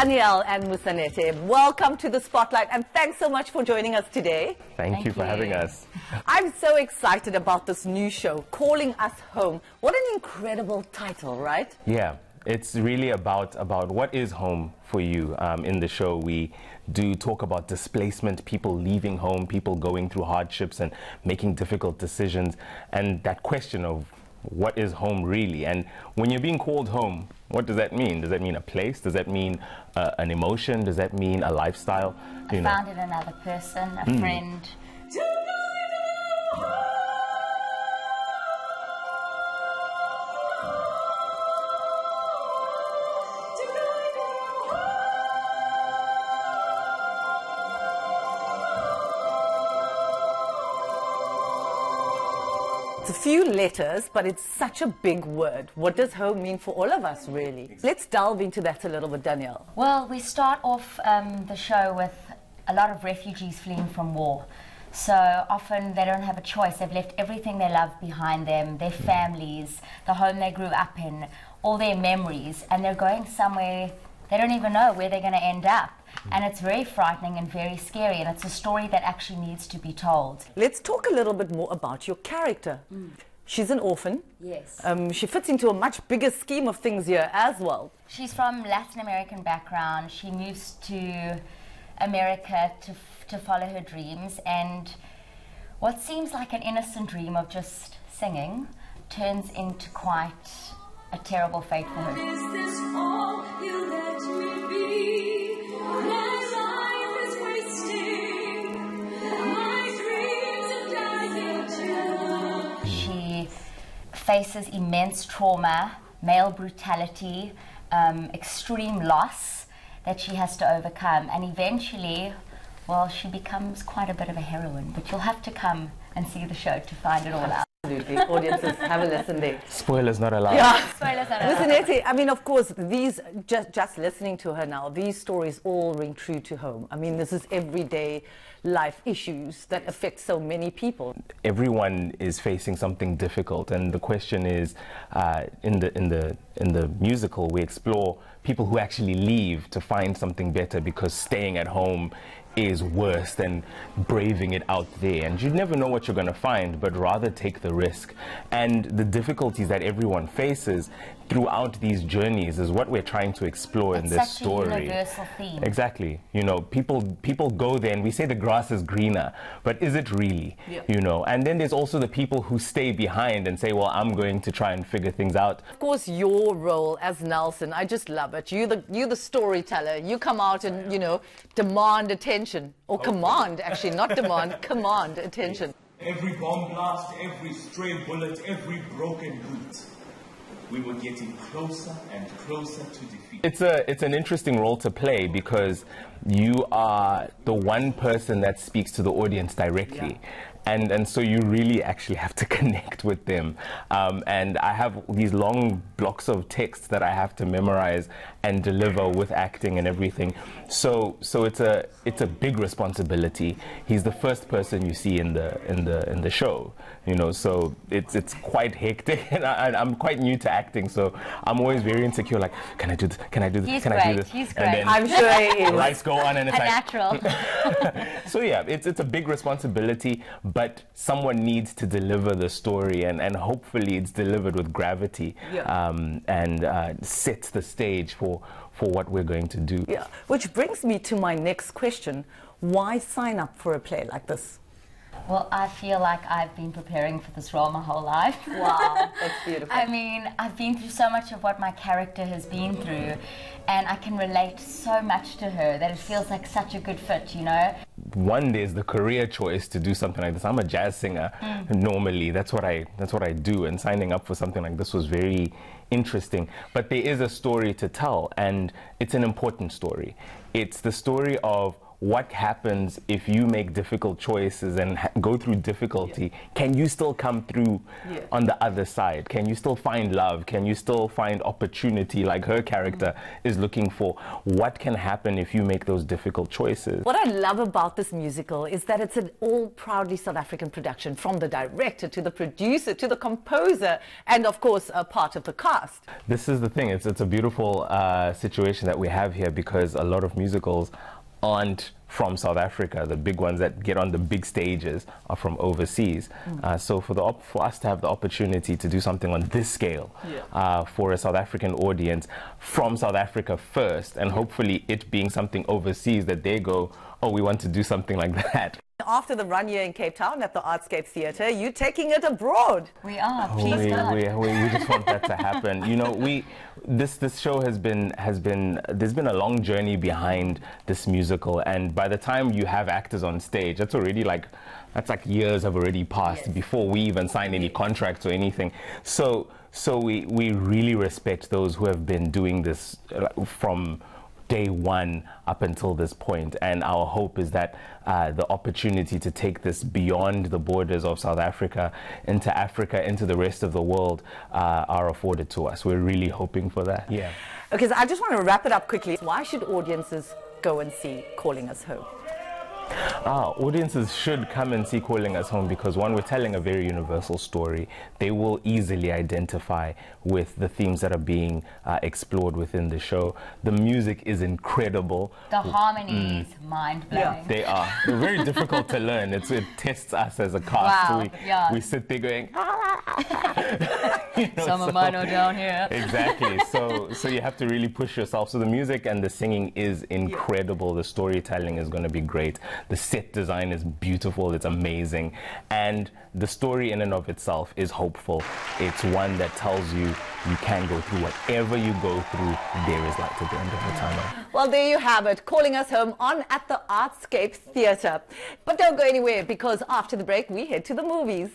Danielle and Musanete, welcome to the Spotlight, and thanks so much for joining us today. Thank you for having us. I'm so excited about this new show, Calling Us Home. What an incredible title, right? Yeah, it's really about what is home for you. In the show, we do talk about displacement, people leaving home, people going through hardships and making difficult decisions, and that question of what is home really? And when you're being called home, what does that mean? Does that mean a place? Does that mean an emotion? Does that mean a lifestyle? I found in another person, a friend. It's a few letters, but it's such a big word. What does home mean for all of us, really? Let's delve into that a little bit, Danielle. Well, we start off the show with a lot of refugees fleeing from war. So often they don't have a choice. They've left everything they love behind them, their families, the home they grew up in, all their memories, and they're going somewhere they don't even know where they're going to end up. And it's very frightening and very scary, and it's a story that actually needs to be told. Let's talk a little bit more about your character. She's an orphan. Yes. She fits into a much bigger scheme of things here as well. She's from Latin American background. She moves to America to follow her dreams, and what seems like an innocent dream of just singing turns into quite a terrible fate for her. Is this all you let me be? My life is wasting. My dreams are dying too. She faces immense trauma, male brutality, extreme loss that she has to overcome, and eventually, well, she becomes quite a bit of a heroine. But you'll have to come and see the show to find it all out. Absolutely. Audiences, have a listen there. Spoilers not allowed. Yeah. Spoilers are allowed. Listen, I mean, of course, these, just listening to her now, these stories all ring true to home. I mean, this is everyday life issues that affect so many people. Everyone is facing something difficult, and the question is, in the musical, we explore people who actually leave to find something better because staying at home is worse than braving it out there, and you never know what you're going to find, but rather take the risk. And the difficulties that everyone faces throughout these journeys is what we're trying to explore in this story. It's such a universal theme. Exactly. You know, people go there and we say the grass is greener, but is it really? Yeah. You know, and then there's also the people who stay behind and say, well, I'm going to try and figure things out. Of course, your role as Nelson, I just love it. You're the storyteller. You come out and, you know, demand attention. Or command, actually, not demand, command attention. Every bomb blast, every stray bullet, every broken boot, we were getting closer and closer to defeat. It's an interesting role to play because you are the one person that speaks to the audience directly. Yeah. And so you really actually have to connect with them. And I have these long blocks of text that I have to memorize and deliver with acting and everything. So it's a big responsibility. He's the first person you see in the show, you know. So it's quite hectic, and I'm quite new to acting, so I'm always very insecure. Like, can I do this? Can I do this? He's can great. I do this? He's and great. then I'm sure he is. lights go on, and it's like natural. So yeah, it's a big responsibility, but someone needs to deliver the story, and hopefully it's delivered with gravity. Yeah. And sets the stage for what we're going to do. Yeah, which brings me to my next question. Why sign up for a play like this? Well, I feel like I've been preparing for this role my whole life. Wow, that's beautiful. I mean, I've been through so much of what my character has been through, and I can relate so much to her that it feels like such a good fit, you know? One, there's the career choice to do something like this. I'm a jazz singer normally. That's what I do, and signing up for something like this was very interesting. But there is a story to tell, and it's an important story. It's the story of what happens if you make difficult choices and go through difficulty? Can you still come through on the other side? Can you still find love? Can you still find opportunity like her character is looking for? What can happen if you make those difficult choices? What I love about this musical is that it's an all proudly South African production, from the director to the producer to the composer and of course a part of the cast. This is the thing, it's a beautiful situation that we have here, because a lot of musicals aren't from South Africa. The big ones that get on the big stages are from overseas. So for us to have the opportunity to do something on this scale for a South African audience from South Africa first, and hopefully it being something overseas that they go, oh, we want to do something like that. After the run here in Cape Town at the Artscape Theatre, you're taking it abroad. We are, please God. We just want that to happen. You know, this show there's been a long journey behind this musical, and by the time you have actors on stage, that's like years have already passed before we even sign any contracts or anything. So we really respect those who have been doing this from day one up until this point, and our hope is that the opportunity to take this beyond the borders of South Africa, into the rest of the world are afforded to us. We're really hoping for that. Yeah. Okay, so I just want to wrap it up quickly. Why should audiences go and see Calling Us Home? Audiences should come and see Calling Us Home because, one, we're telling a very universal story. They will easily identify with the themes that are being explored within the show. The music is incredible. The harmonies, mind-blowing. They are. They're very difficult to learn. It tests us as a cast. Wow. We sit there going, some of mine are down here. Exactly. So you have to really push yourself. So the music and the singing is incredible. The storytelling is going to be great. The set design is beautiful. It's amazing. And the story in and of itself is hopeful. It's one that tells you you can go through whatever you go through. There is light at the end of the tunnel. Well, there you have it. Calling Us Home on at the Artscape Theatre. But don't go anywhere, because after the break, we head to the movies.